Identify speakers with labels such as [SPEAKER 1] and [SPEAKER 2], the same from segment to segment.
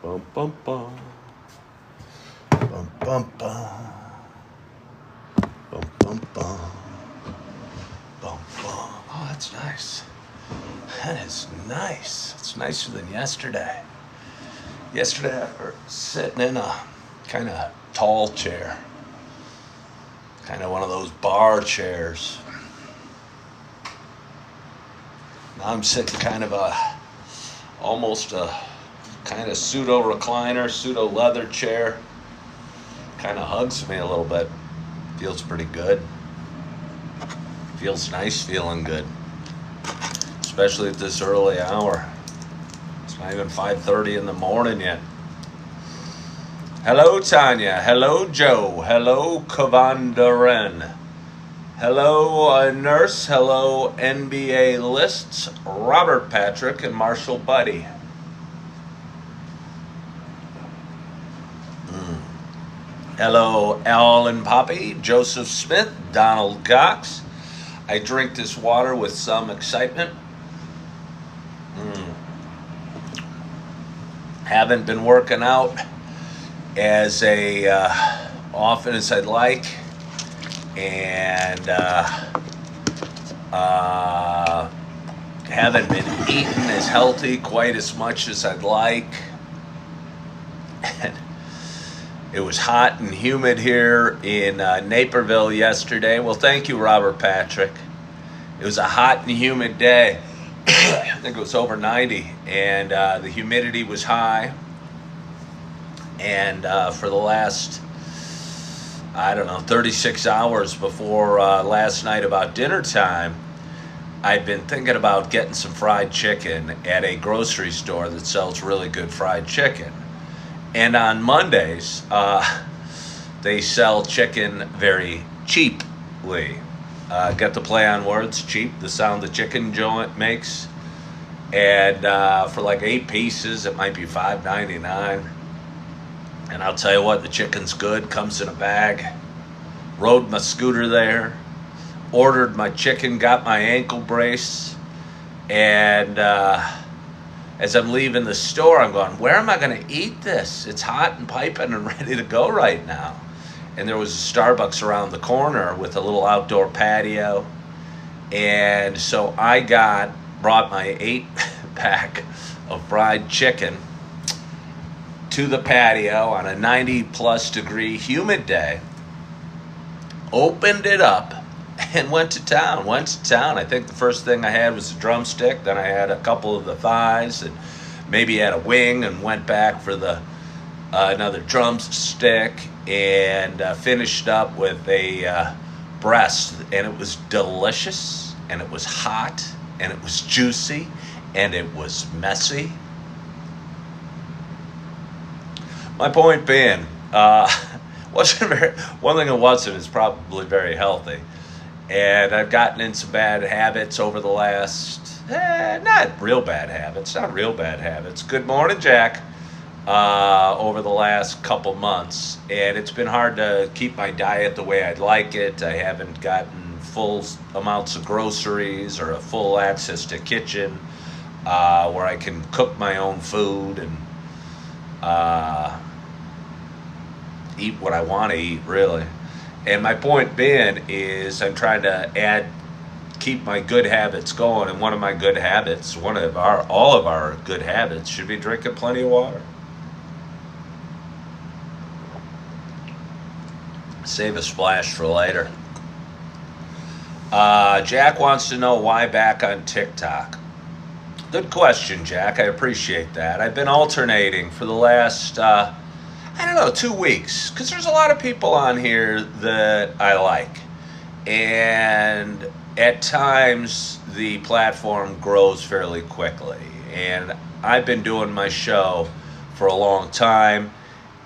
[SPEAKER 1] Bum bum bum. Bum bum bum. Bum bum bum. Bum bum. Oh, that's nice. That is nice. It's nicer than yesterday. Yesterday I was sitting in a kind of tall chair. Kind of one of those bar chairs. Now I'm sitting kind of almost a kind of pseudo recliner, pseudo leather chair. Kind of hugs me a little bit. Feels pretty good. Feels nice feeling good. Especially at this early hour. It's not even 5:30 in the morning yet. Hello, Tanya. Hello, Joe. Hello, Kavandaren. Hello, Nurse. Hello, NBA Lists. Robert Patrick and Marshall Buddy. Hello, Al and Poppy. Joseph Smith. Donald Cox. I drink this water with some excitement. Haven't been working out as often as I'd like, and haven't been eating as healthy quite as much as I'd like. And it was hot and humid here in Naperville yesterday. Well, thank you, Robert Patrick. It was a hot and humid day. I think it was over 90, and the humidity was high. And for the last, 36 hours before last night about dinner time, I'd been thinking about getting some fried chicken at a grocery store that sells really good fried chicken. And on Mondays, they sell chicken very cheaply. Get the play on words, cheap, the sound the chicken joint makes. And for like 8 pieces, it might be $5.99. And I'll tell you what, the chicken's good, comes in a bag. Rode my scooter there, ordered my chicken, got my ankle brace, and as I'm leaving the store, I'm going, where am I going to eat this? It's hot and piping and ready to go right now. And there was a Starbucks around the corner with a little outdoor patio. And so I brought my 8-pack of fried chicken to the patio on a 90-plus degree humid day, opened it up, and went to town. I think the first thing I had was a drumstick, then I had a couple of the thighs, and maybe had a wing, and went back for the another drumstick, and finished up with a breast, and it was delicious, and it was hot, and it was juicy, and it was messy. My point being, wasn't very. One thing it wasn't is probably very healthy, and I've gotten in some bad habits over the last. Not real bad habits. Good morning, Jack. Over the last couple months, and it's been hard to keep my diet the way I'd like it. I haven't gotten full amounts of groceries or a full access to kitchen where I can cook my own food and eat what I want to eat, really. And my point being is I'm trying to keep my good habits going, and one of my good habits, all of our good habits should be drinking plenty of water. Save a splash for later. Jack wants to know why back on TikTok. Good question, Jack. I appreciate that. I've been alternating for the last, I don't know, 2 weeks, because there's a lot of people on here that I like. And at times, the platform grows fairly quickly. And I've been doing my show for a long time,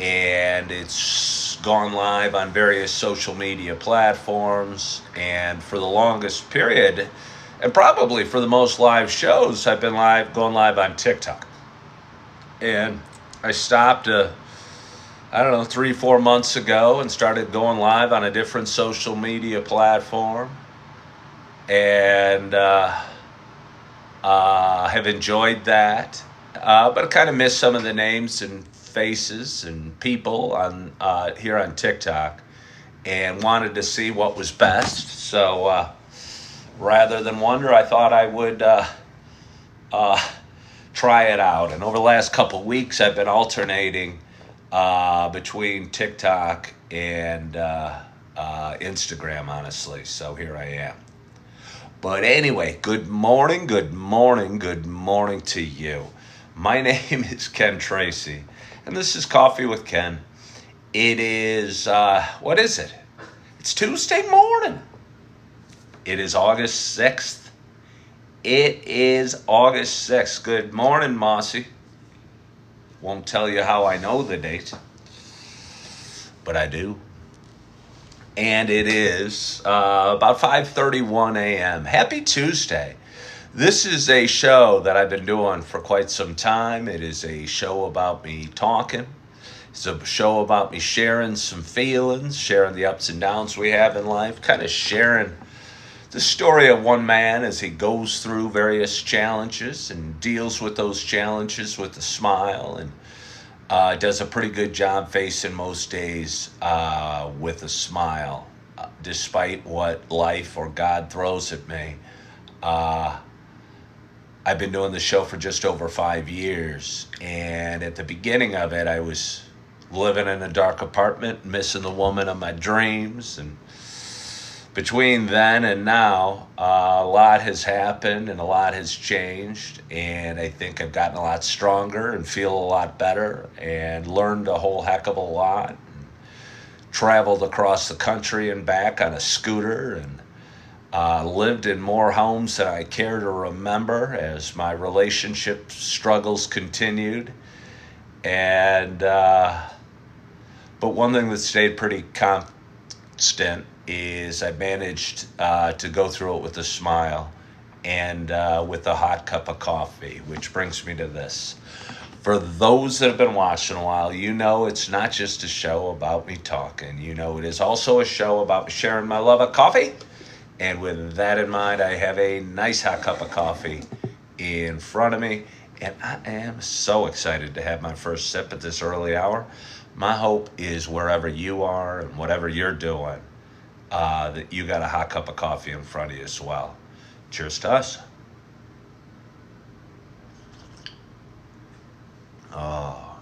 [SPEAKER 1] and it's gone live on various social media platforms. And for the longest period, and probably for the most live shows, I've been going live on TikTok. And I stopped, I don't know, 3, 4 months ago and started going live on a different social media platform. And have enjoyed that. But I kind of miss some of the names and faces and people on here on TikTok, and wanted to see what was best. So rather than wonder, I thought I would try it out. And over the last couple weeks, I've been alternating between TikTok and Instagram, honestly. So here I am. But anyway, good morning, good morning, good morning to you. My name is Ken Tracy, and this is Coffee with Ken. It is, what is it? It's Tuesday morning. It is August 6th. It is August 6th. Good morning, Mossy. Won't tell you how I know the date, but I do. And it is about 5:31 a.m. Happy Tuesday. This is a show that I've been doing for quite some time. It is a show about me talking. It's a show about me sharing some feelings, sharing the ups and downs we have in life, kind of sharing the story of one man as he goes through various challenges and deals with those challenges with a smile, and does a pretty good job facing most days with a smile, despite what life or God throws at me. I've been doing the show for just over 5 years, and at the beginning of it, I was living in a dark apartment, missing the woman of my dreams, and between then and now, a lot has happened and a lot has changed, and I think I've gotten a lot stronger and feel a lot better and learned a whole heck of a lot. Traveled across the country and back on a scooter, and lived in more homes than I care to remember as my relationship struggles continued. And but one thing that stayed pretty constant is I managed to go through it with a smile and with a hot cup of coffee, which brings me to this. For those that have been watching a while, you know it's not just a show about me talking. You know it is also a show about me sharing my love of coffee. And with that in mind, I have a nice hot cup of coffee in front of me. And I am so excited to have my first sip at this early hour. My hope is wherever you are and whatever you're doing, that you got a hot cup of coffee in front of you as well. Cheers to us. Oh,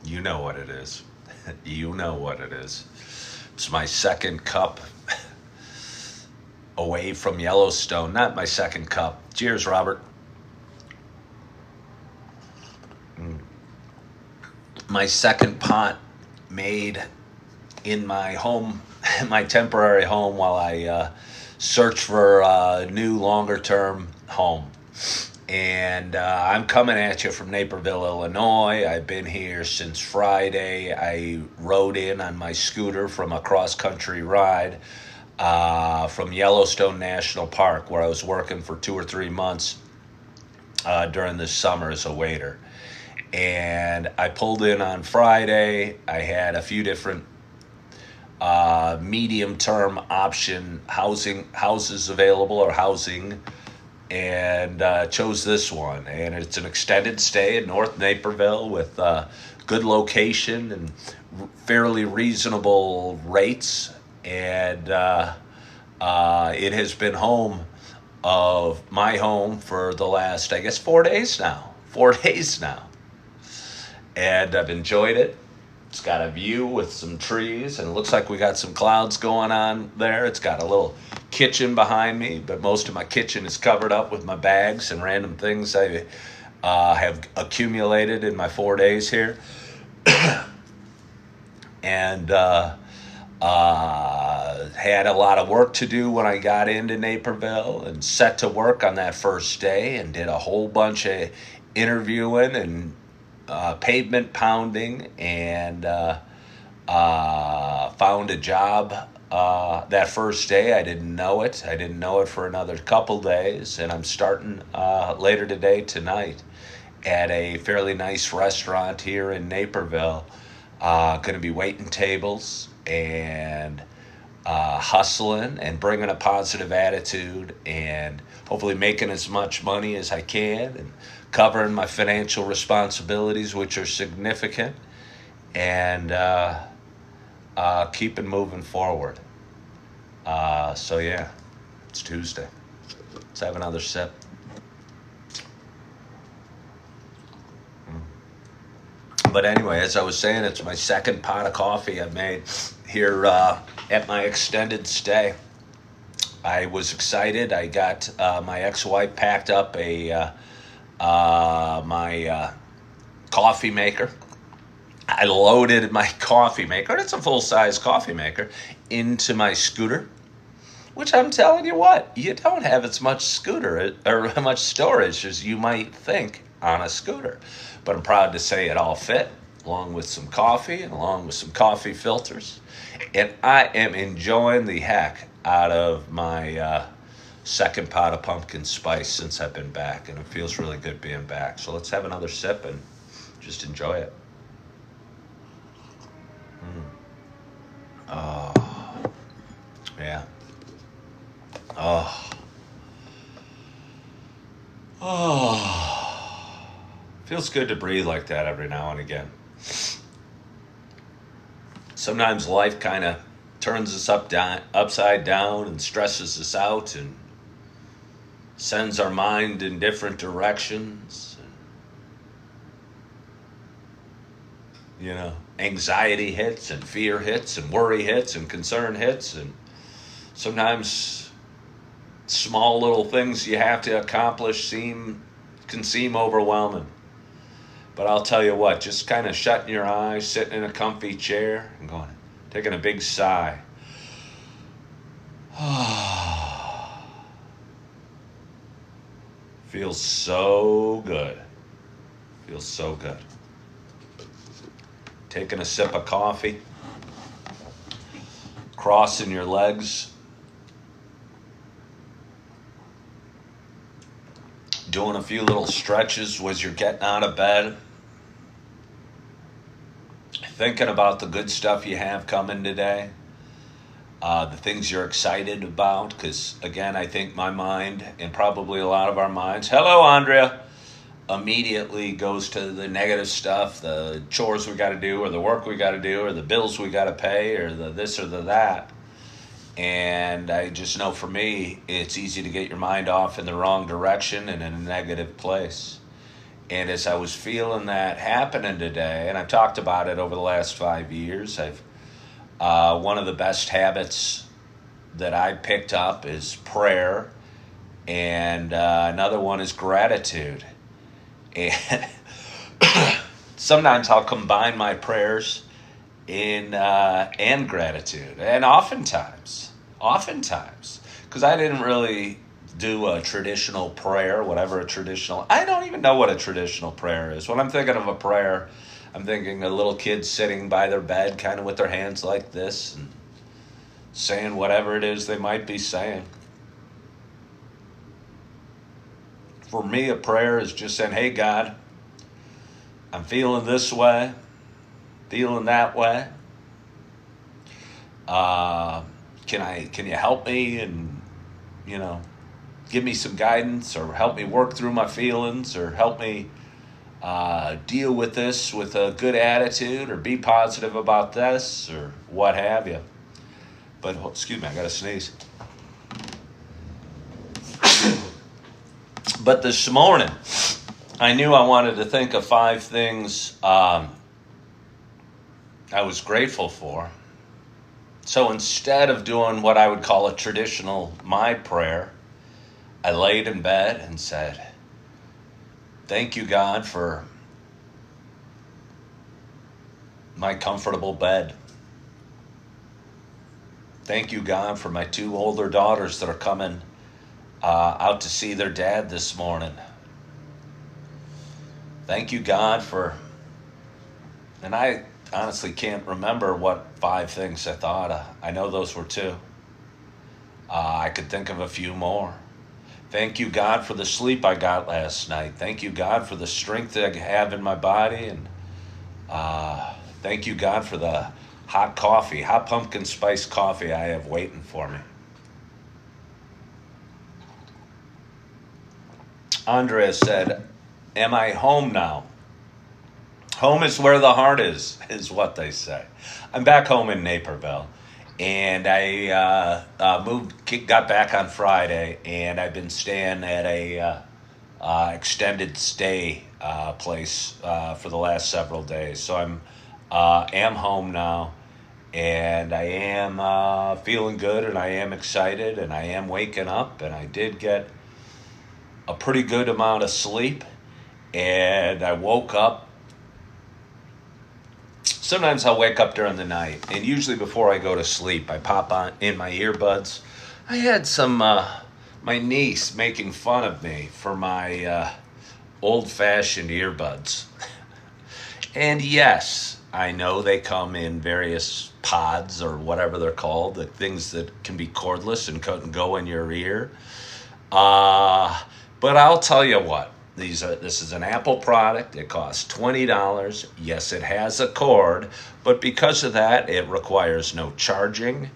[SPEAKER 1] you know what it is. You know what it is. It's my second cup away from Yellowstone. Not my second cup. Cheers, Robert. My second pot made in my home, my temporary home, while I search for a new longer-term home. And I'm coming at you from Naperville, Illinois. I've been here since Friday. I rode in on my scooter from a cross-country ride from Yellowstone National Park, where I was working for 2 or 3 months during the summer as a waiter. And I pulled in on Friday. I had a few different medium-term option houses available, or housing, and chose this one. And it's an extended stay in North Naperville with good location and fairly reasonable rates. And it has been my home for the last, I guess, 4 days now. 4 days now. And I've enjoyed it. It's got a view with some trees, and it looks like we got some clouds going on there. It's got a little kitchen behind me, but most of my kitchen is covered up with my bags and random things I have accumulated in my 4 days here. And had a lot of work to do when I got into Naperville, and set to work on that first day and did a whole bunch of interviewing and pavement pounding, and found a job that first day. I didn't know it. I didn't know it for another couple days, and I'm starting later today, tonight, at a fairly nice restaurant here in Naperville. Going to be waiting tables and hustling and bringing a positive attitude, and hopefully making as much money as I can, and covering my financial responsibilities, which are significant, and keeping moving forward. So yeah, it's Tuesday. Let's have another sip. But anyway, as I was saying, it's my second pot of coffee I've made here at my extended stay. I was excited. I got my ex-wife packed up my coffee maker. I loaded my coffee maker, and it's a full-size coffee maker, into my scooter, which I'm telling you what, you don't have as much scooter or much storage as you might think on a scooter. But I'm proud to say it all fit, along with some coffee and along with some coffee filters. And I am enjoying the heck out of my second pot of pumpkin spice since I've been back, and it feels really good being back. So let's have another sip and just enjoy it. Oh, yeah. Oh. Oh. Feels good to breathe like that every now and again. Sometimes life kind of turns us upside down and stresses us out and sends our mind in different directions. You know, anxiety hits and fear hits and worry hits and concern hits, and sometimes small little things you have to accomplish can seem overwhelming. But I'll tell you what, just kind of shutting your eyes, sitting in a comfy chair, and taking a big sigh. Feels so good. Feels so good. Taking a sip of coffee, crossing your legs, doing a few little stretches as you're getting out of bed, thinking about the good stuff you have coming today, the things you're excited about, because again, I think my mind, and probably a lot of our minds, hello Andrea, immediately goes to the negative stuff, the chores we got to do, or the work we got to do, or the bills we got to pay, or the this or the that. And I just know for me, it's easy to get your mind off in the wrong direction and in a negative place. And as I was feeling that happening today, and I've talked about it over the last 5 years, one of the best habits that I picked up is prayer, and another one is gratitude. And sometimes I'll combine my prayers and gratitude, and oftentimes, because I didn't really do a traditional prayer, I don't even know what a traditional prayer is. When I'm thinking of a prayer, I'm thinking of little kids sitting by their bed, kind of with their hands like this, and saying whatever it is they might be saying. For me, a prayer is just saying, hey, God, I'm feeling this way, feeling that way. Can you help me and, give me some guidance, or help me work through my feelings, or help me deal with this with a good attitude, or be positive about this, or what have you. But, excuse me, I got to sneeze. But this morning, I knew I wanted to think of 5 things I was grateful for. So instead of doing what I would call a traditional my prayer, I laid in bed and said, "Thank you, God, for my comfortable bed. Thank you, God, for my two older daughters that are coming out to see their dad this morning. Thank you, God, for..." And I honestly can't remember what 5 things I thought of. I know those were two. I could think of a few more. Thank you, God, for the sleep I got last night. Thank you, God, for the strength that I have in my body. And thank you, God, for the hot coffee, hot pumpkin spice coffee I have waiting for me. Andrea said, "Am I home now?" Home is where the heart is what they say. I'm back home in Naperville, and I got back on Friday, and I've been staying at a extended stay place for the last several days. So am home now, and I am feeling good, and I am excited, and I am waking up, and I did get a pretty good amount of sleep, and I woke up. Sometimes I'll wake up during the night, and usually before I go to sleep, I pop on in my earbuds. I had my niece making fun of me for my old-fashioned earbuds. And yes, I know they come in various pods or whatever they're called, the things that can be cordless and couldn't go in your ear. But I'll tell you what. This is an Apple product. It costs $20. Yes, it has a cord, but because of that, it requires no charging.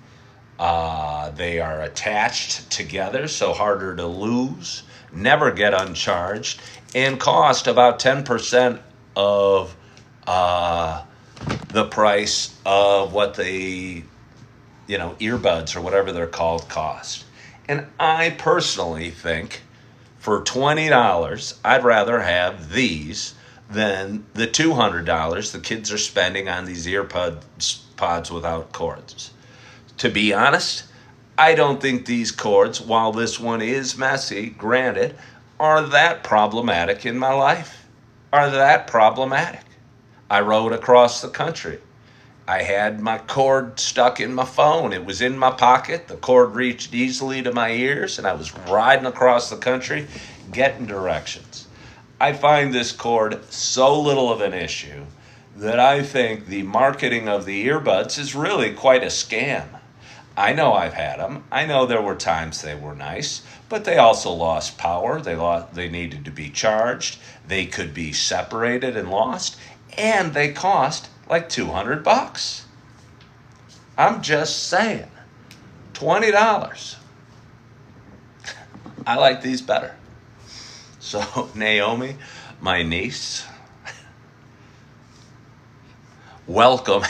[SPEAKER 1] They are attached together, so harder to lose, never get uncharged, and cost about 10% of the price of what the earbuds or whatever they're called cost. And I personally think, for $20, I'd rather have these than the $200 the kids are spending on these pods without cords. To be honest, I don't think these cords, while this one is messy, granted, are that problematic in my life. Are that problematic? I rode across the country. I had my cord stuck in my phone. It was in my pocket. The cord reached easily to my ears, and I was riding across the country getting directions. I find this cord so little of an issue that I think the marketing of the earbuds is really quite a scam. I know I've had them. I know there were times they were nice, but they also lost power. They needed to be charged. They could be separated and lost, and they cost like $200. I'm just saying, $20. I like these better. So Naomi, my niece, welcome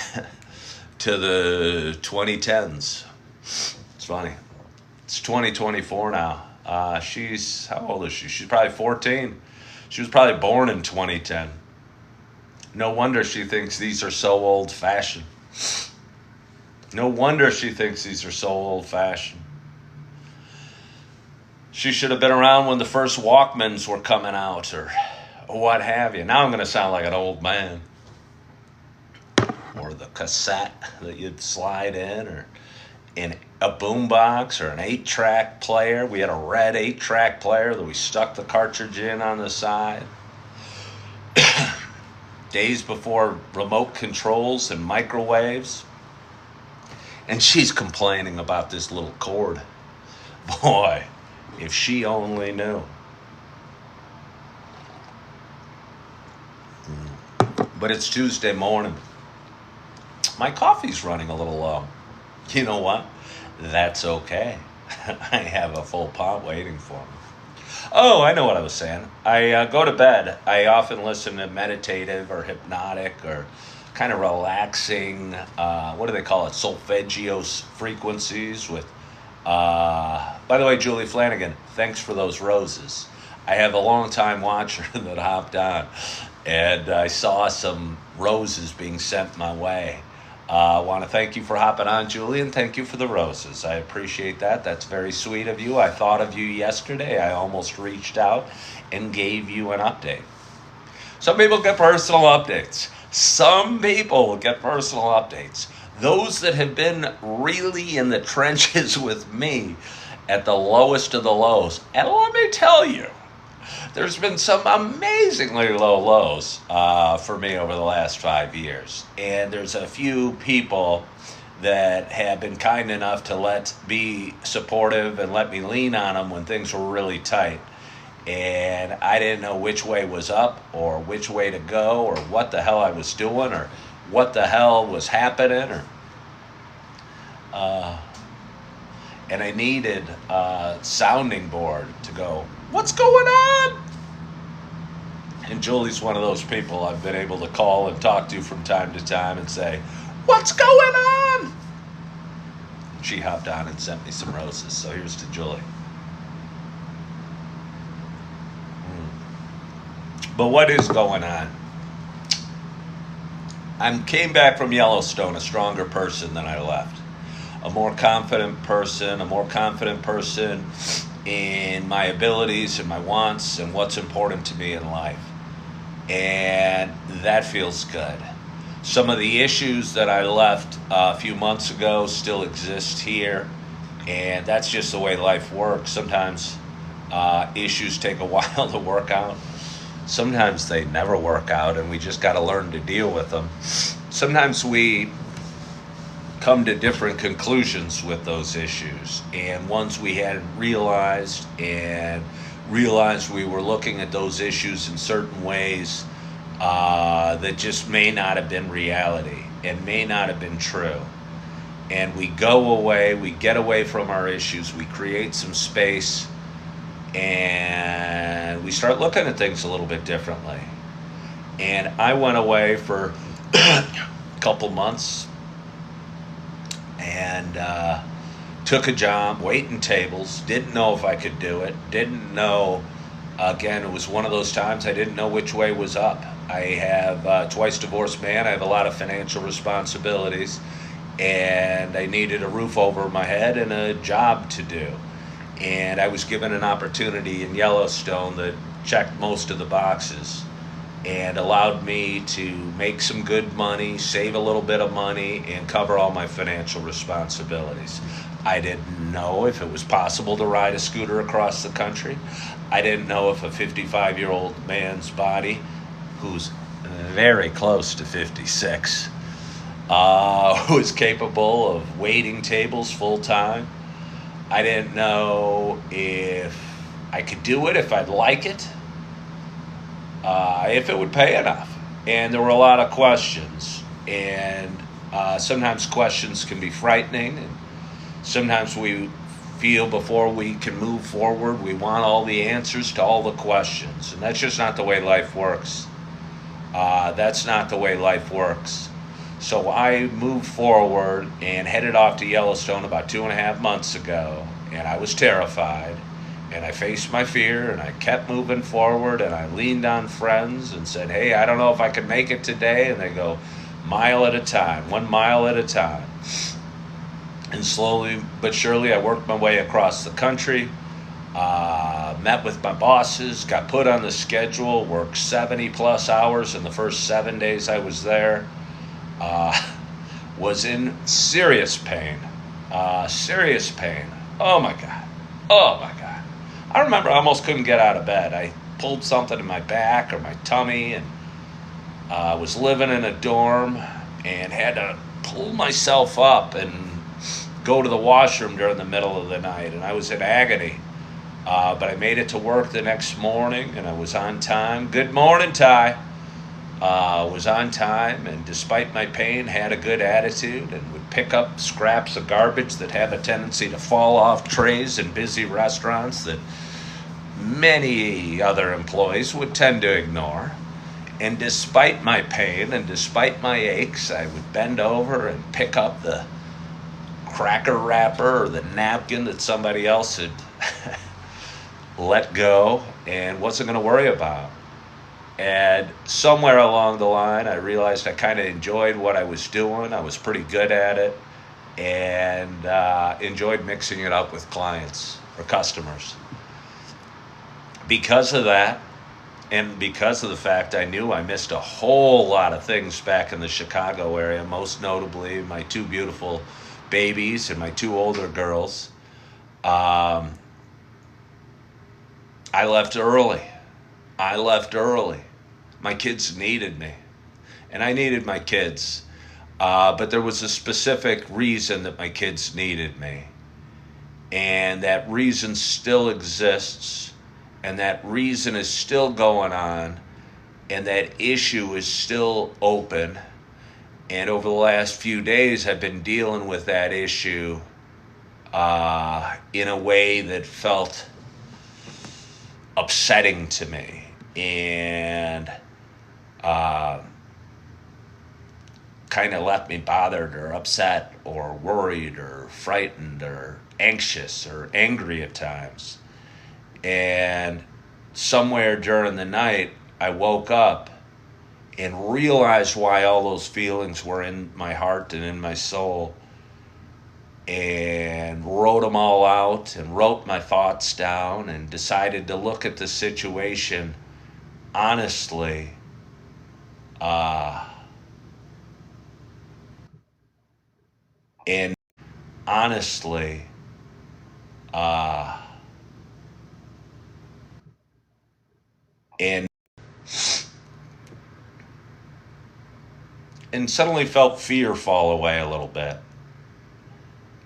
[SPEAKER 1] to the 2010s. It's funny. It's 2024 now. She's, how old is she? She's probably 14. She was probably born in 2010. No wonder she thinks these are so old-fashioned. No wonder she thinks these are so old-fashioned. She should have been around when the first Walkmans were coming out or what have you. Now I'm going to sound like an old man. Or the cassette that you'd slide in, or in a boombox, or an 8-track player. We had a red 8-track player that we stuck the cartridge in on the side. Days before remote controls and microwaves. And she's complaining about this little cord. Boy, if she only knew. But it's Tuesday morning. My coffee's running a little low. You know what? That's okay. I have a full pot waiting for me. Oh, I know what I was saying. I go to bed. I often listen to meditative or hypnotic or kind of relaxing, what do they call it? Solfeggio frequencies with, by the way, Julie Flanagan, thanks for those roses. I have a long-time watcher that hopped on, and I saw some roses being sent my way. I want to thank you for hopping on, Julie, and thank you for the roses. I appreciate that. That's very sweet of you. I thought of you yesterday. I almost reached out and gave you an update. Some people get personal updates. Some people get personal updates. Those that have been really in the trenches with me at the lowest of the lows. And let me tell you, there's been some amazingly low lows for me over the last 5 years. And there's a few people that have been kind enough to be supportive and let me lean on them when things were really tight. And I didn't know which way was up or which way to go or what the hell I was doing or what the hell was happening. And I needed a sounding board to go, what's going on? And Julie's one of those people I've been able to call and talk to from time to time and say, what's going on? She hopped on and sent me some roses. So here's to Julie. But what is going on? I came back from Yellowstone a stronger person than I left. A more confident person in my abilities and my wants and what's important to me in life. And that feels good. Some of the issues that I left a few months ago still exist here. And that's just the way life works. Sometimes issues take a while to work out. Sometimes they never work out and we just got to learn to deal with them. Sometimes we come to different conclusions with those issues, and ones we hadn't realized we were looking at those issues in certain ways that just may not have been reality and may not have been true. And we go away, we get away from our issues, we create some space, and we start looking at things a little bit differently. And I went away for a couple months and took a job waiting tables. Didn't know if I could do it. Didn't know. Again, it was one of those times I didn't know which way was up. I have twice divorced man. I have a lot of financial responsibilities, and I needed a roof over my head and a job to do. And I was given an opportunity in Yellowstone that checked most of the boxes and allowed me to make some good money, save a little bit of money, and cover all my financial responsibilities. I didn't know if it was possible to ride a scooter across the country. I didn't know if a 55-year-old man's body, who's very close to 56, was capable of waiting tables full time. I didn't know if I could do it, if I'd like it, if it would pay enough. And there were a lot of questions. And sometimes questions can be frightening. And sometimes we feel before we can move forward, we want all the answers to all the questions. And that's just not the way life works. That's not the way life works. So I moved forward and headed off to Yellowstone about 2.5 months ago, and I was terrified, and I faced my fear, and I kept moving forward, and I leaned on friends and said, hey, I don't know if I can make it today, and they go, mile at a time, 1 mile at a time. And slowly but surely I worked my way across the country, met with my bosses, got put on the schedule, worked 70 plus hours in the first 7 days I was there. Was in serious pain. Oh my God. I remember I almost couldn't get out of bed. I pulled something in my back or my tummy, and was living in a dorm and had to pull myself up and go to the washroom during the middle of the night, and I was in agony. But I made it to work the next morning, and I was on time. Good morning, Ty. Was on time, and despite my pain, had a good attitude and would pick up scraps of garbage that have a tendency to fall off trays in busy restaurants that many other employees would tend to ignore. And despite my pain and despite my aches, I would bend over and pick up the cracker wrapper or the napkin that somebody else had let go and wasn't going to worry about. And somewhere along the line, I realized I kind of enjoyed what I was doing. I was pretty good at it, and enjoyed mixing it up with clients or customers. Because of that, and because of the fact I knew I missed a whole lot of things back in the Chicago area, most notably my two beautiful babies and my two older girls, um, I left early. I left early. My kids needed me, and I needed my kids. But there was a specific reason that my kids needed me. And that reason still exists, and that reason is still going on, and that issue is still open. And over the last few days, I've been dealing with that issue in a way that felt upsetting to me. And kind of left me bothered or upset or worried or frightened or anxious or angry at times. And somewhere during the night, I woke up and realized why all those feelings were in my heart and in my soul, and wrote them all out and wrote my thoughts down and decided to look at the situation honestly. And honestly, uh, and and suddenly felt fear fall away a little bit.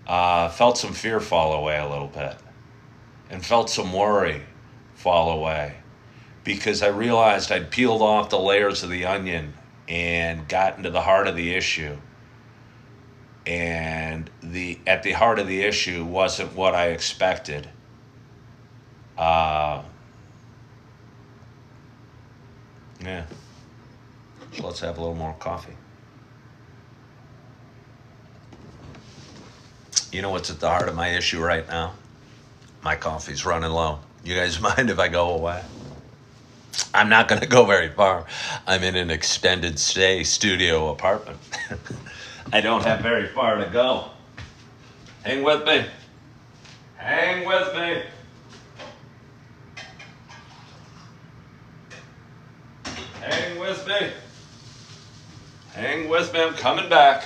[SPEAKER 1] Felt some fear fall away a little bit, and felt some worry fall away, because I realized I'd peeled off the layers of the onion and gotten to the heart of the issue. And at the heart of the issue wasn't what I expected. Uh, yeah. So let's have a little more coffee. You know what's at the heart of my issue right now? My coffee's running low. You guys mind if I go away? I'm not going to go very far. I'm in an extended stay studio apartment. I don't have very far to go. Hang with me. Hang with me. Hang with me. Hang with me. I'm coming back.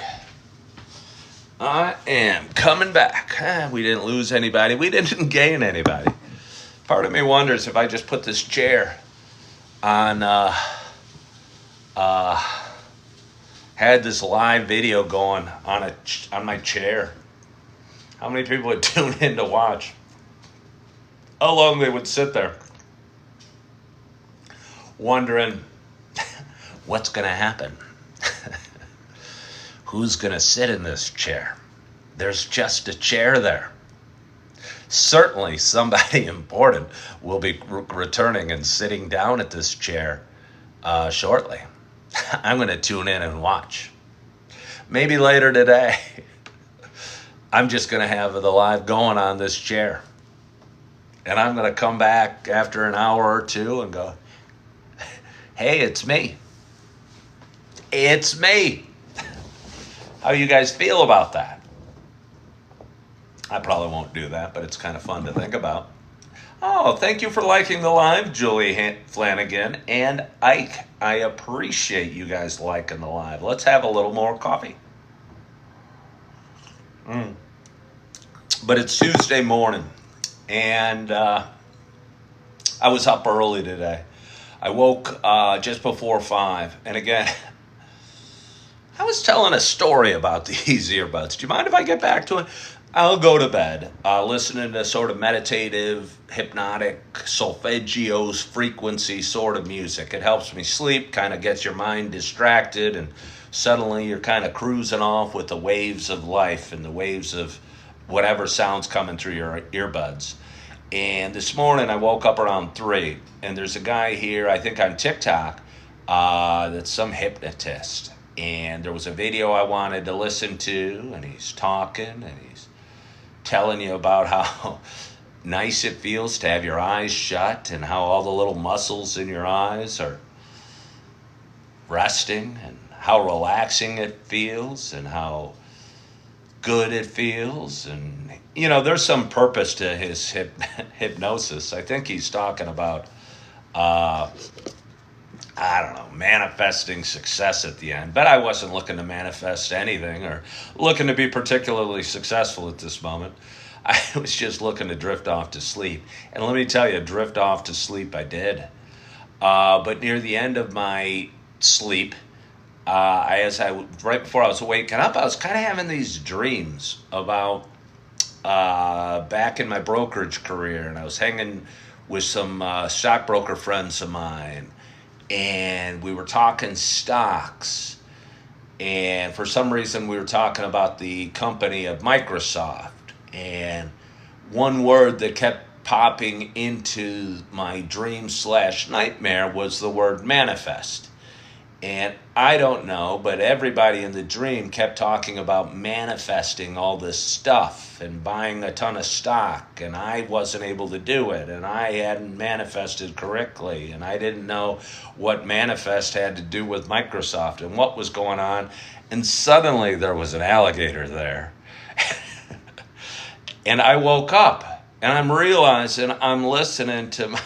[SPEAKER 1] I am coming back. We didn't lose anybody. We didn't gain anybody. Part of me wonders if I just put this chair on, had this live video going on my chair, how many people would tune in to watch? How long they would sit there wondering what's going to happen? Who's going to sit in this chair? There's just a chair there. Certainly somebody important will be returning and sitting down at this chair shortly. I'm going to tune in and watch. Maybe later today, I'm just going to have the live going on this chair. And I'm going to come back after an hour or two and go, hey, it's me. It's me. How do you guys feel about that? I probably won't do that, but it's kind of fun to think about. Oh, thank you for liking the live, Julie Flanagan and Ike. I appreciate you guys liking the live. Let's have a little more coffee. But it's Tuesday morning, and I was up early today. I woke just before 5, and again, I was telling a story about these earbuds. Do you mind if I get back to it? I'll go to bed listening to sort of meditative, hypnotic, solfeggio's frequency sort of music. It helps me sleep, kind of gets your mind distracted, and suddenly you're kind of cruising off with the waves of life and the waves of whatever sound's coming through your earbuds. And this morning I woke up around 3, and there's a guy here, I think on TikTok, that's some hypnotist. And there was a video I wanted to listen to, and he's talking, and he's telling you about how nice it feels to have your eyes shut, and how all the little muscles in your eyes are resting and how relaxing it feels and how good it feels. And, there's some purpose to his hypnosis. I think he's talking about, uh, I don't know, manifesting success at the end. But I wasn't looking to manifest anything or looking to be particularly successful at this moment. I was just looking to drift off to sleep. And let me tell you, drift off to sleep I did. But near the end of my sleep, right before I was waking up, I was kind of having these dreams about back in my brokerage career, and I was hanging with some stockbroker friends of mine, and we were talking stocks, and for some reason we were talking about the company of Microsoft, and one word that kept popping into my dream slash nightmare was the word manifest. And I don't know, but everybody in the dream kept talking about manifesting all this stuff and buying a ton of stock, and I wasn't able to do it, and I hadn't manifested correctly, and I didn't know what manifest had to do with Microsoft and what was going on. And suddenly there was an alligator there. And I woke up, and I'm realizing I'm listening to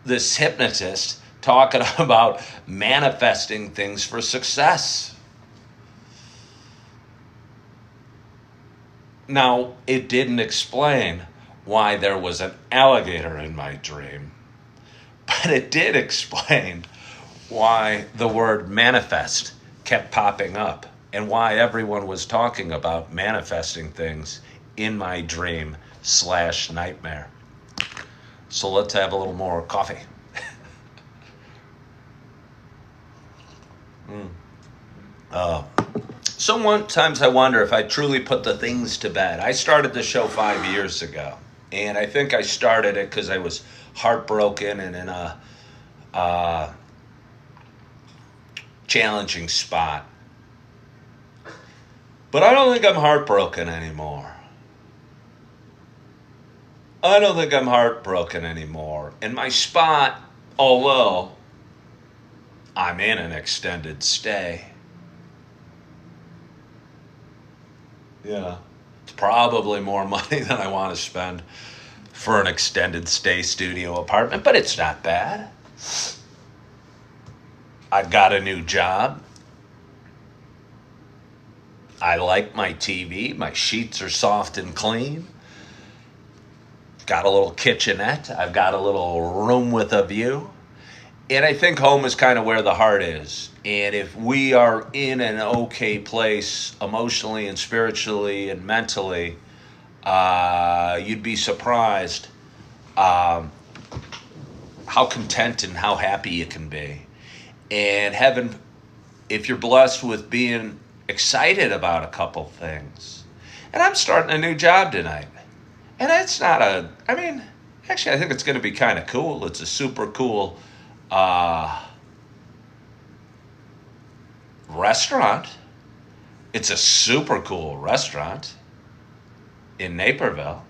[SPEAKER 1] this hypnotist talking about manifesting things for success. Now, it didn't explain why there was an alligator in my dream, but it did explain why the word manifest kept popping up and why everyone was talking about manifesting things in my dream slash nightmare. So let's have a little more coffee. Sometimes I wonder if I truly put the things to bed. I started the show 5 years ago, and I think I started it because I was heartbroken and in a challenging spot. But I don't think I'm heartbroken anymore. And my spot, although I'm in an extended stay, yeah, it's probably more money than I want to spend for an extended stay studio apartment, but it's not bad. I've got a new job. I like my TV. My sheets are soft and clean. Got a little kitchenette. I've got a little room with a view. And I think home is kind of where the heart is. And if we are in an okay place emotionally and spiritually and mentally, you'd be surprised how content and how happy you can be. And heaven, if you're blessed with being excited about a couple things. And I'm starting a new job tonight. And it's not actually I think it's going to be kind of cool. It's a super cool restaurant. It's a super cool restaurant in Naperville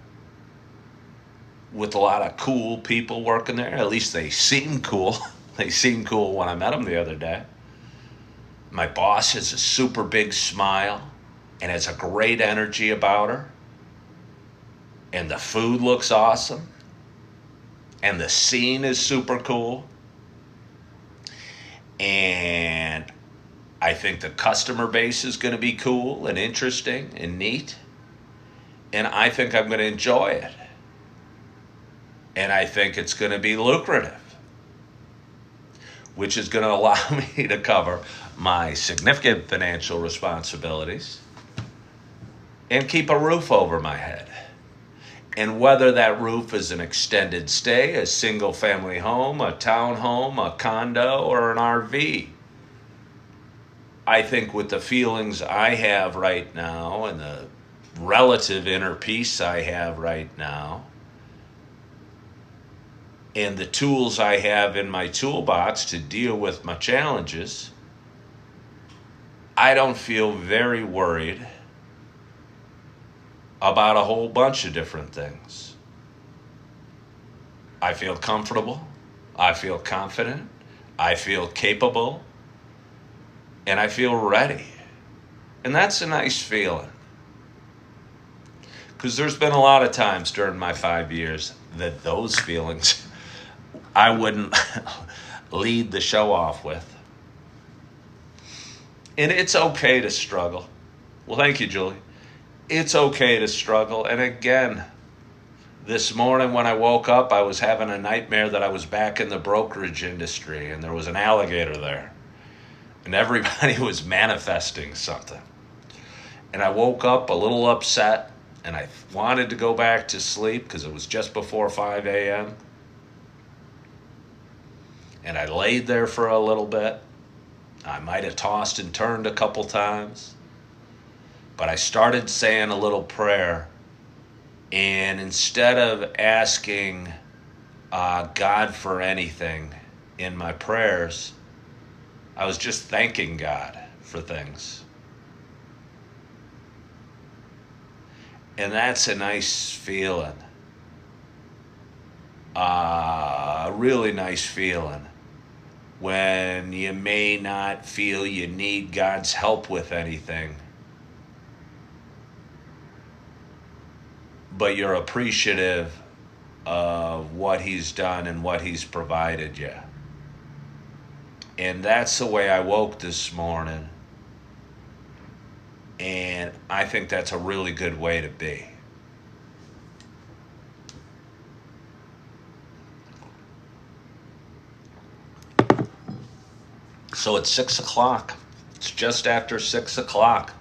[SPEAKER 1] with a lot of cool people working there. At least they seem cool. They seemed cool when I met them the other day. My boss has a super big smile and has a great energy about her. And the food looks awesome. And the scene is super cool. And I think the customer base is going to be cool and interesting and neat. And I think I'm going to enjoy it. And I think it's going to be lucrative, which is going to allow me to cover my significant financial responsibilities and keep a roof over my head. And whether that roof is an extended stay, a single family home, a townhome, a condo, or an RV, I think with the feelings I have right now and the relative inner peace I have right now, and the tools I have in my toolbox to deal with my challenges, I don't feel very worried about a whole bunch of different things. I feel comfortable. I feel confident. I feel capable, and I feel ready. And that's a nice feeling. Because there's been a lot of times during my 5 years that those feelings I wouldn't lead the show off with. And it's okay to struggle. Well, thank you, Julie. It's okay to struggle. And again, this morning when I woke up, I was having a nightmare that I was back in the brokerage industry and there was an alligator there. And everybody was manifesting something. And I woke up a little upset and I wanted to go back to sleep because it was just before 5 a.m. And I laid there for a little bit. I might have tossed and turned a couple times. But I started saying a little prayer. And instead of asking God for anything in my prayers, I was just thanking God for things. And that's a nice feeling. A really nice feeling when you may not feel you need God's help with anything, but you're appreciative of what He's done and what He's provided you. And that's the way I woke this morning. And I think that's a really good way to be. So it's 6 o'clock. It's just after 6 o'clock.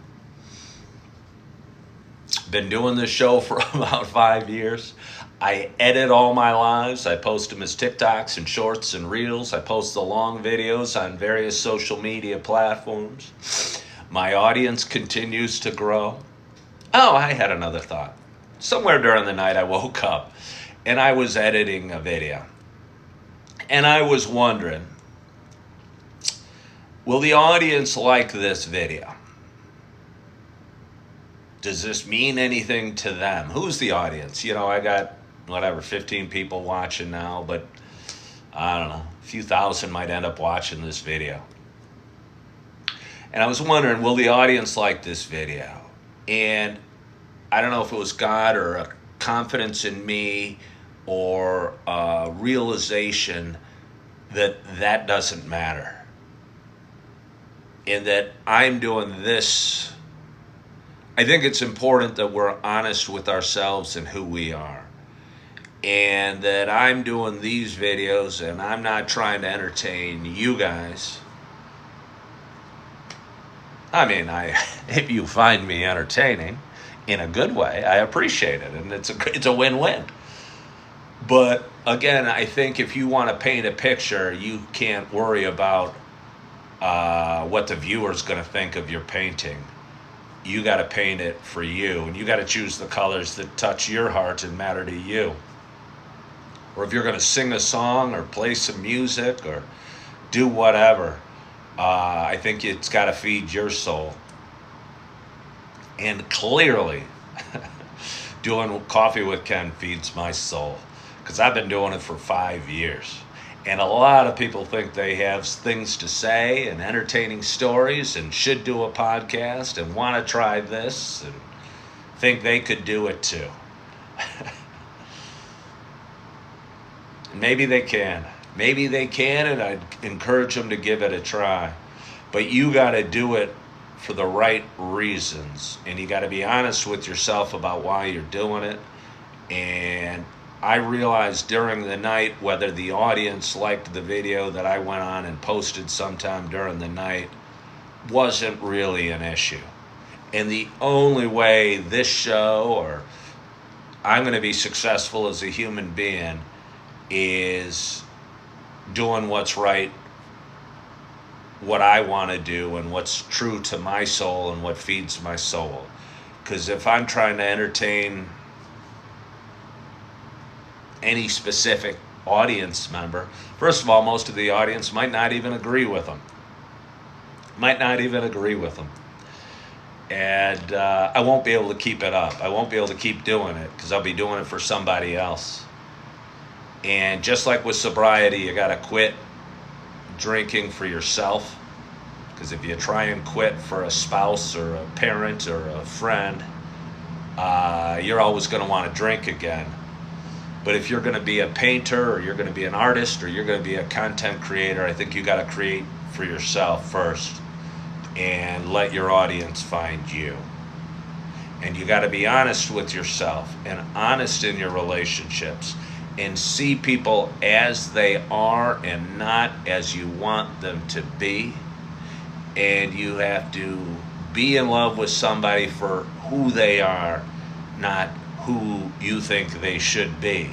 [SPEAKER 1] Been doing this show for about 5 years. I edit all my lives. I post them as TikToks and shorts and reels. I post the long videos on various social media platforms. My audience continues to grow. Oh, I had another thought. Somewhere during the night I woke up and I was editing a video. And I was wondering, will the audience like this video? Does this mean anything to them? Who's the audience? You know, I got, 15 people watching now, but I don't know, a few thousand might end up watching this video. And I was wondering, will the audience like this video? And I don't know if it was God or a confidence in me or a realization that that doesn't matter. And that I'm doing this. I think it's important that we're honest with ourselves and who we are. And that I'm doing these videos and I'm not trying to entertain you guys. I mean, if you find me entertaining in a good way, I appreciate it, and it's a win-win. But again, I think if you want to paint a picture, you can't worry about what the viewer's going to think of your painting. You got to paint it for you, and you got to choose the colors that touch your heart and matter to you. Or if you're going to sing a song or play some music or do whatever, I think it's got to feed your soul. And clearly, doing Coffee with Ken feeds my soul. Because I've been doing it for 5 years. And a lot of people think they have things to say and entertaining stories and should do a podcast and want to try this and think they could do it too. Maybe they can. Maybe they can, and I'd encourage them to give it a try. But you got to do it for the right reasons. And you got to be honest with yourself about why you're doing it. And I realized during the night whether the audience liked the video that I went on and posted sometime during the night wasn't really an issue. And the only way this show or I'm going to be successful as a human being is doing what's right, what I want to do, and what's true to my soul and what feeds my soul. Because if I'm trying to entertain any specific audience member, first of all, most of the audience might not even agree with them. And I won't be able to keep it up. I won't be able to keep doing it because I'll be doing it for somebody else. And just like with sobriety, you got to quit drinking for yourself, because if you try and quit for a spouse or a parent or a friend, you're always going to want to drink again. But if you're going to be a painter, or you're going to be an artist, or you're going to be a content creator, I think you got to create for yourself first and let your audience find you. And you got to be honest with yourself and honest in your relationships and see people as they are and not as you want them to be. And you have to be in love with somebody for who they are, not who you think they should be.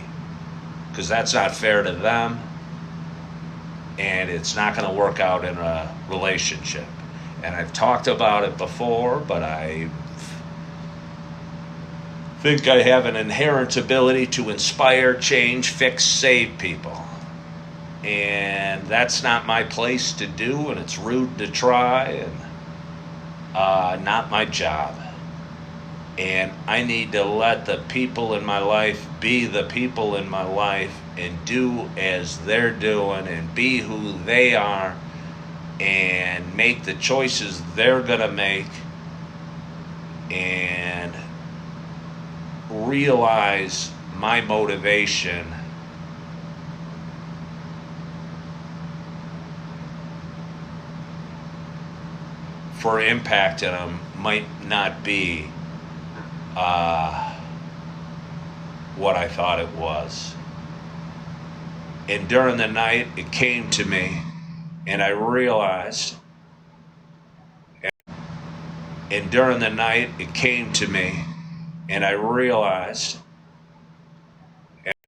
[SPEAKER 1] Because that's not fair to them, and it's not going to work out in a relationship. And I've talked about it before, but I think I have an inherent ability to inspire, change, fix, save people. And that's not my place to do, and it's rude to try, and not my job. And I need to let the people in my life be the people in my life and do as they're doing and be who they are and make the choices they're going to make and realize my motivation for impacting them might not be what I thought it was. And during the night, it came to me, and I realized, and during the night, it came to me, and I realized,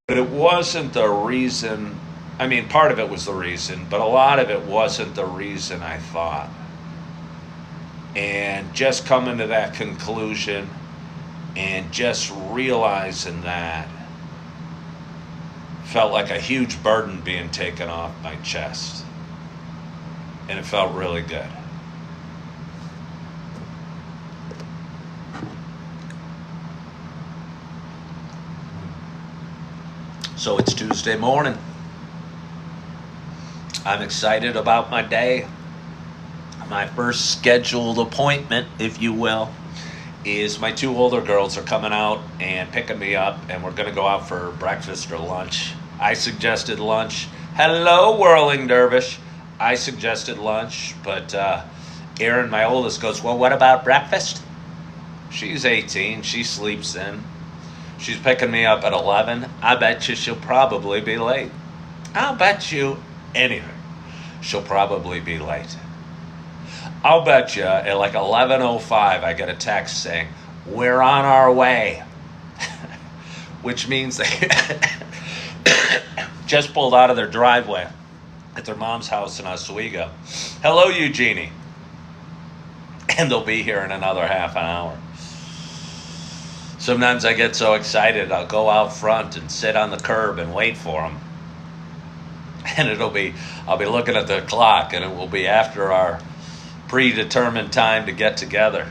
[SPEAKER 1] but it wasn't the reason. I mean, part of it was the reason, but a lot of it wasn't the reason I thought. And just coming to that conclusion and just realizing that felt like a huge burden being taken off my chest. And it felt really good. So it's Tuesday morning. I'm excited about my day. My first scheduled appointment, if you will, is my two older girls are coming out and picking me up, and we're going to go out for breakfast or lunch. I suggested lunch. Hello, Whirling Dervish. I suggested lunch, but Erin, my oldest, goes, well, what about breakfast? She's 18. She sleeps in. She's picking me up at 11. I bet you she'll probably be late. I'll bet you anything. She'll probably be late. I'll bet you at like 11:05 I get a text saying, we're on our way. Which means they just pulled out of their driveway at their mom's house in Oswego. Hello, Eugenie. And they'll be here in another half an hour. Sometimes I get so excited, I'll go out front and sit on the curb and wait for them. And I'll be looking at the clock, and it will be after our predetermined time to get together.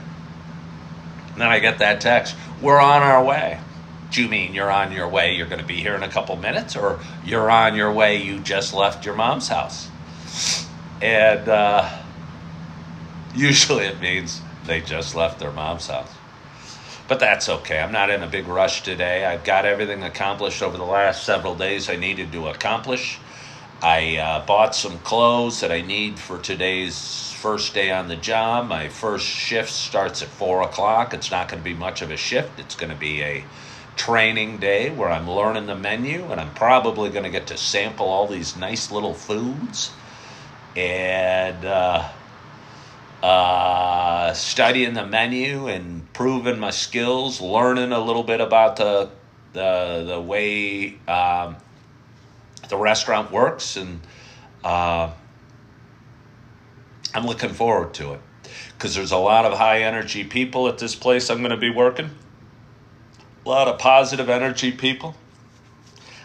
[SPEAKER 1] And then I get that text, we're on our way. Do you mean you're on your way, you're going to be here in a couple minutes, or you're on your way, you just left your mom's house? And usually it means they just left their mom's house. But that's okay. I'm not in a big rush today. I've got everything accomplished over the last several days I needed to accomplish. I bought some clothes that I need for today's first day on the job. My first shift starts at 4 o'clock. It's not going to be much of a shift. It's going to be a training day where I'm learning the menu, and I'm probably going to get to sample all these nice little foods and studying the menu and improving my skills, learning a little bit about the way the restaurant works, and I'm looking forward to it because there's a lot of high energy people at this place I'm going to be working. A lot of positive energy people.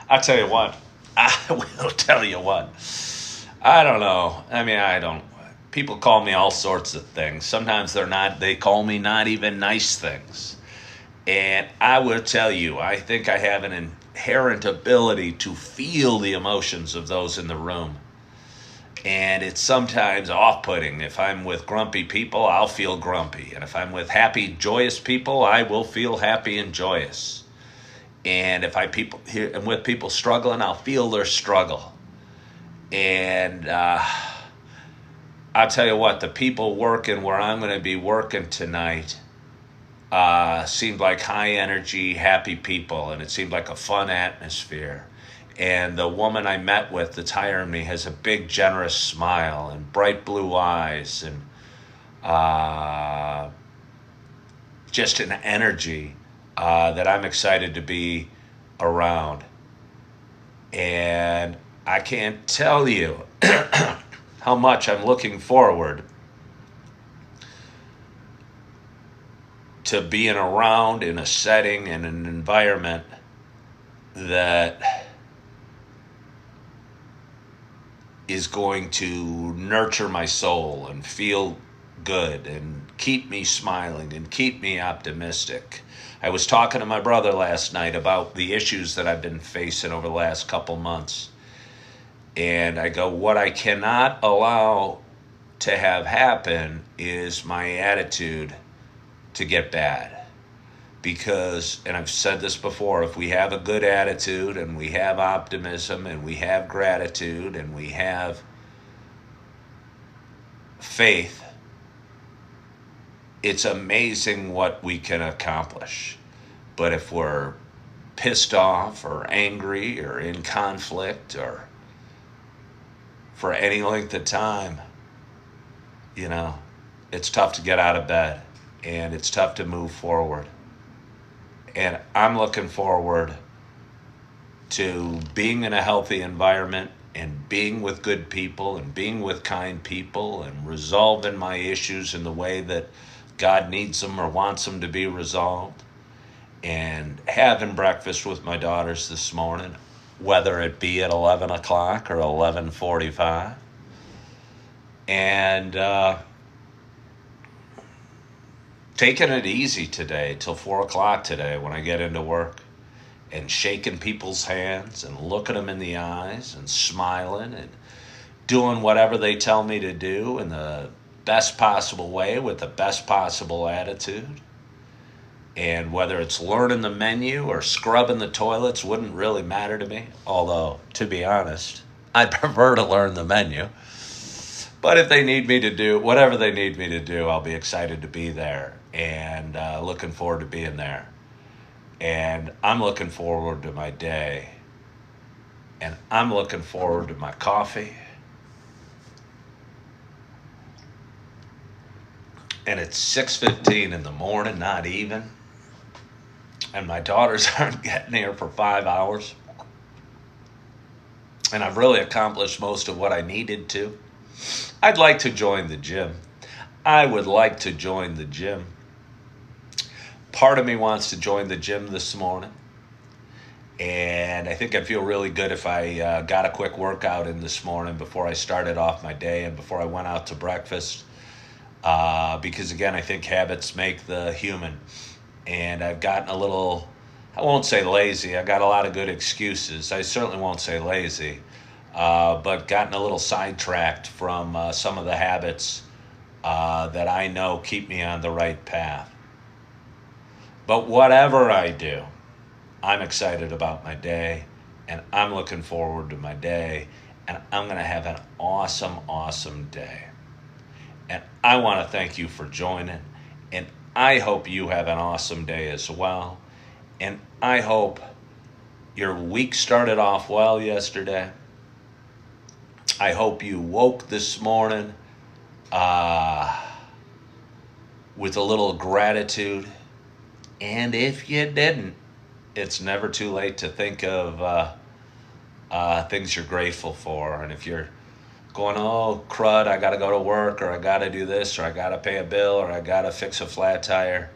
[SPEAKER 1] I'll tell you what. I will tell you what. I don't know. I mean, people call me all sorts of things. Sometimes they call me not even nice things. And I will tell you, I think I have an inherent ability to feel the emotions of those in the room. And it's sometimes off-putting. If I'm with grumpy people, I'll feel grumpy. And if I'm with happy, joyous people, I will feel happy and joyous. And if I'm with people struggling, I'll feel their struggle. And I'll tell you what, the people working where I'm going to be working tonight seemed like high energy, happy people, and it seemed like a fun atmosphere. And the woman I met with that's hiring me has a big, generous smile and bright blue eyes and just an energy that I'm excited to be around. And I can't tell you how much I'm looking forward to being around in a setting and an environment that is going to nurture my soul and feel good and keep me smiling and keep me optimistic. I was talking to my brother last night about the issues that I've been facing over the last couple months. And I go, what I cannot allow to have happen is my attitude to get bad. Because, and I've said this before, if we have a good attitude and we have optimism and we have gratitude and we have faith, it's amazing what we can accomplish. But if we're pissed off or angry or in conflict or for any length of time, it's tough to get out of bed and it's tough to move forward. And I'm looking forward to being in a healthy environment and being with good people and being with kind people and resolving my issues in the way that God needs them or wants them to be resolved. And having breakfast with my daughters this morning, whether it be at 11 o'clock or 11:45. And taking it easy today till 4 o'clock today when I get into work, and shaking people's hands and looking them in the eyes and smiling and doing whatever they tell me to do in the best possible way with the best possible attitude. And whether it's learning the menu or scrubbing the toilets wouldn't really matter to me. Although, to be honest, I'd prefer to learn the menu. But if they need me to do whatever they need me to do, I'll be excited to be there and looking forward to being there. And I'm looking forward to my day. And I'm looking forward to my coffee. And it's 6:15 in the morning, not even. And my daughters aren't getting here for 5 hours. And I've really accomplished most of what I needed to. I'd like to join the gym. I would like to join the gym. Part of me wants to join the gym this morning. And I think I'd feel really good if I got a quick workout in this morning before I started off my day and before I went out to breakfast. Because again, I think habits make the human. And I've gotten a little, I won't say lazy. I got a lot of good excuses. I certainly won't say lazy. But gotten a little sidetracked from some of the habits that I know keep me on the right path. But whatever I do, I'm excited about my day, and I'm looking forward to my day, and I'm going to have an awesome, awesome day. And I want to thank you for joining, and I hope you have an awesome day as well. And I hope your week started off well yesterday. I hope you woke this morning with a little gratitude. And if you didn't, it's never too late to think of things you're grateful for. And if you're going, oh, crud, I got to go to work, or I got to do this, or I got to pay a bill, or I got to fix a flat tire,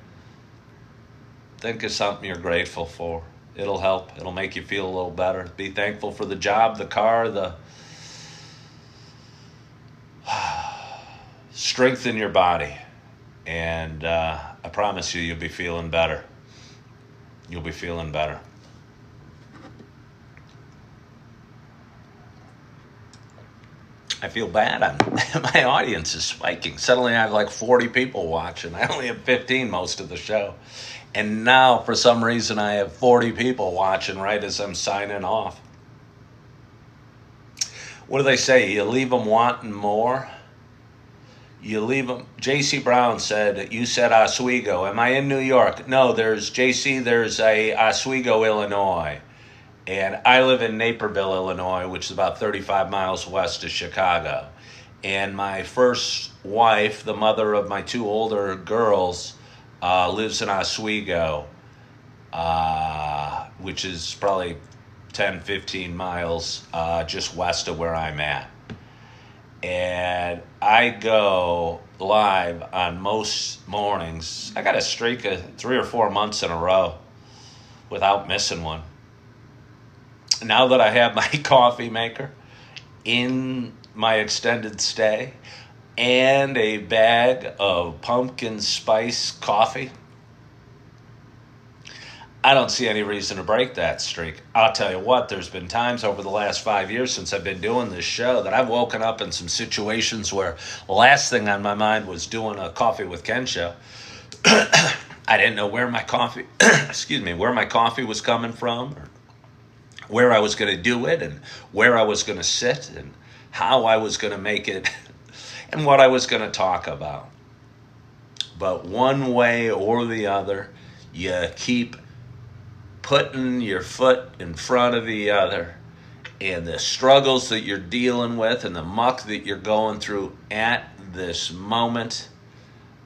[SPEAKER 1] think of something you're grateful for. It'll help. It'll make you feel a little better. Be thankful for the job, the car, the strength in your body. And I promise you, you'll be feeling better. You'll be feeling better. I feel bad. My audience is spiking. Suddenly I have like 40 people watching. I only have 15 most of the show. And now, for some reason, I have 40 people watching right as I'm signing off. What do they say? You leave them wanting more. You leave them. J.C. Brown said, you said Oswego. Am I in New York? No, there's J.C., there's a Oswego, Illinois. And I live in Naperville, Illinois, which is about 35 miles west of Chicago. And my first wife, the mother of my two older girls, lives in Oswego, which is probably 10, 15 miles just west of where I'm at. And I go live on most mornings. I got a streak of 3 or 4 months in a row without missing one. Now that I have my coffee maker in my extended stay and a bag of pumpkin spice coffee, I don't see any reason to break that streak. I'll tell you what, there's been times over the last 5 years since I've been doing this show that I've woken up in some situations where the last thing on my mind was doing a Coffee with Ken show. I didn't know where my coffee, where my coffee was coming from, or where I was going to do it, and where I was going to sit, and how I was going to make it, and what I was going to talk about. But one way or the other, you keep putting your foot in front of the other, and the struggles that you're dealing with and the muck that you're going through at this moment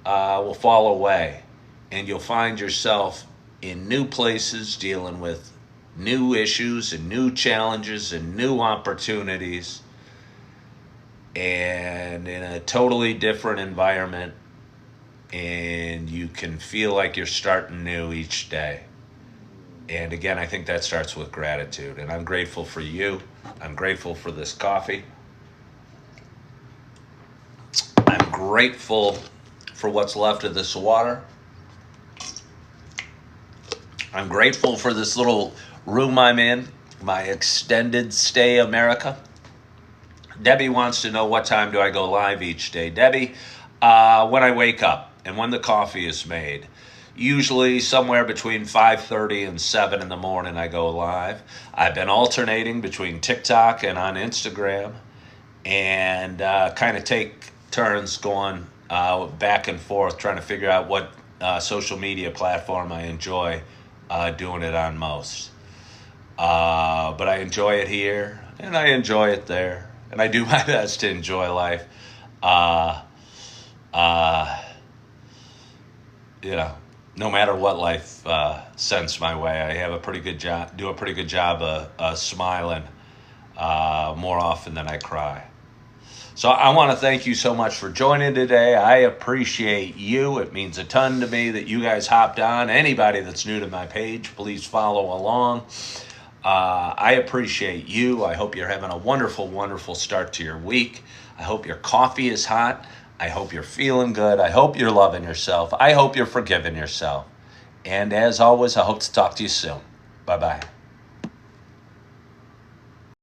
[SPEAKER 1] will fall away, and you'll find yourself in new places dealing with new issues and new challenges and new opportunities, and in a totally different environment, and you can feel like you're starting new each day. And again, I think that starts with gratitude. And I'm grateful for you. I'm grateful for this coffee. I'm grateful for what's left of this water. I'm grateful for this little room I'm in, my extended stay America. Debbie wants to know, what time do I go live each day? Debbie, when I wake up and when the coffee is made. Usually somewhere between 5:30 and 7 in the morning I go live. I've been alternating between TikTok and on Instagram, and kind of take turns going back and forth, trying to figure out what social media platform I enjoy doing it on most. But I enjoy it here, and I enjoy it there, and I do my best to enjoy life. No matter what life sends my way, I have a pretty good job. Do a pretty good job of smiling more often than I cry. So I want to thank you so much for joining today. I appreciate you. It means a ton to me that you guys hopped on. Anybody that's new to my page, please follow along. I appreciate you. I hope you're having a wonderful, wonderful start to your week. I hope your coffee is hot. I hope you're feeling good. I hope you're loving yourself. I hope you're forgiving yourself. And as always, I hope to talk to you soon. Bye-bye.